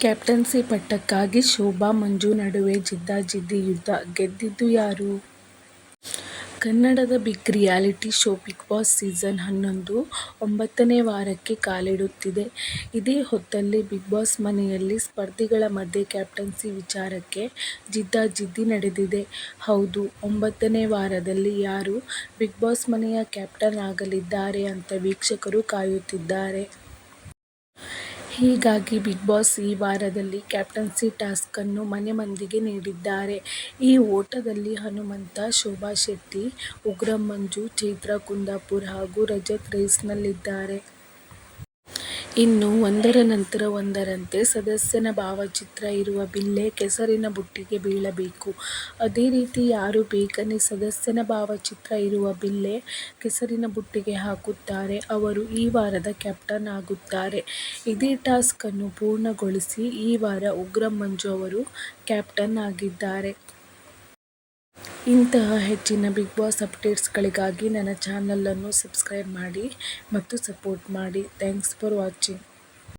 Captaincy ಪಟ್ಟಕ್ಕಾಗಿ Shobha ಮಂಜು ನಡುವೆ ಜಿದ್ದಾಜಿದ್ದಿ ಯುದ್ಧ. ಗೆದ್ದಿದ್ದು ಯಾರು? ಕನ್ನಡದ big reality show Bigg Boss season 11 9ನೇ ವಾರಕ್ಕೆ ಕಾಲಿಡುತ್ತಿದೆ. ಇದೇ ಹೊತ್ತಲ್ಲಿ ಬಿಗ್ ಬಾಸ್ ಮನೆಯಲ್ಲಿ ಸ್ಪರ್ಧಿಗಳ ಮಧ್ಯೆ ಕ್ಯಾಪ್ಟನ್ಸಿ ವಿಚಾರಕ್ಕೆ ಜಿದ್ದಾಜಿದ್ದಿ ನಡೆದಿದೆ. ಹೌದು, 9ನೇ ವಾರದಲ್ಲಿ ಯಾರು ಬಿಗ್ ಬಾಸ್ ಮನೆಯ ಕ್ಯಾಪ್ಟನ್ ಆಗಲಿದ್ದಾರೆ ಅಂತ ವೀಕ್ಷಕರು ಕಾಯುತ್ತಿದ್ದಾರೆ. ಹೀಗಾಗಿ ಬಿಗ್ ಬಾಸ್ ಈ ವಾರದಲ್ಲಿ ಕ್ಯಾಪ್ಟನ್ಸಿ ಟಾಸ್ಕ್ ಅನ್ನು ಮನೆ ಮಂದಿಗೆ ನೀಡಿದ್ದಾರೆ. ಈ ಓಟದಲ್ಲಿ ಹನುಮಂತ, ಶೋಭಾ ಶೆಟ್ಟಿ, ಉಗ್ರಂ ಮಂಜು, ಚೈತ್ರಾ ಕುಂದಾಪುರ್ ಹಾಗೂ ರಜತ್ ರೇಸ್ನಲ್ಲಿದ್ದಾರೆ. ಇನ್ನು ಒಂದರ ನಂತರ ಒಂದರಂತೆ ಸದಸ್ಯನ ಭಾವಚಿತ್ರ ಇರುವ ಬಿಲ್ಲೆ ಕೆಸರಿನ ಬುಟ್ಟಿಗೆ ಬೀಳಬೇಕು. ಅದೇ ರೀತಿ ಯಾರು ಬೇಗನೆ ಸದಸ್ಯನ ಭಾವಚಿತ್ರ ಇರುವ ಬಿಲ್ಲೆ ಕೆಸರಿನ ಬುಟ್ಟಿಗೆ ಹಾಕುತ್ತಾರೆ ಅವರು ಈ ವಾರದ ಕ್ಯಾಪ್ಟನ್ ಆಗುತ್ತಾರೆ. ಇದೇ ಟಾಸ್ಕ್ ಅನ್ನು ಪೂರ್ಣಗೊಳಿಸಿ ಈ ವಾರ ಉಗ್ರಂ ಮಂಜು ಅವರು ಕ್ಯಾಪ್ಟನ್ ಆಗಿದ್ದಾರೆ. ಇಂತಹ ಹೆಚ್ಚಿನ ಬಿಗ್ ಬಾಸ್ ಅಪ್ಡೇಟ್ಸ್ಗಳಿಗಾಗಿ ನನ್ನ ಚಾನಲ್ ಅನ್ನು ಸಬ್ಸ್ಕ್ರೈಬ್ ಮಾಡಿ ಮತ್ತು ಸಪೋರ್ಟ್ ಮಾಡಿ. Thanks for watching.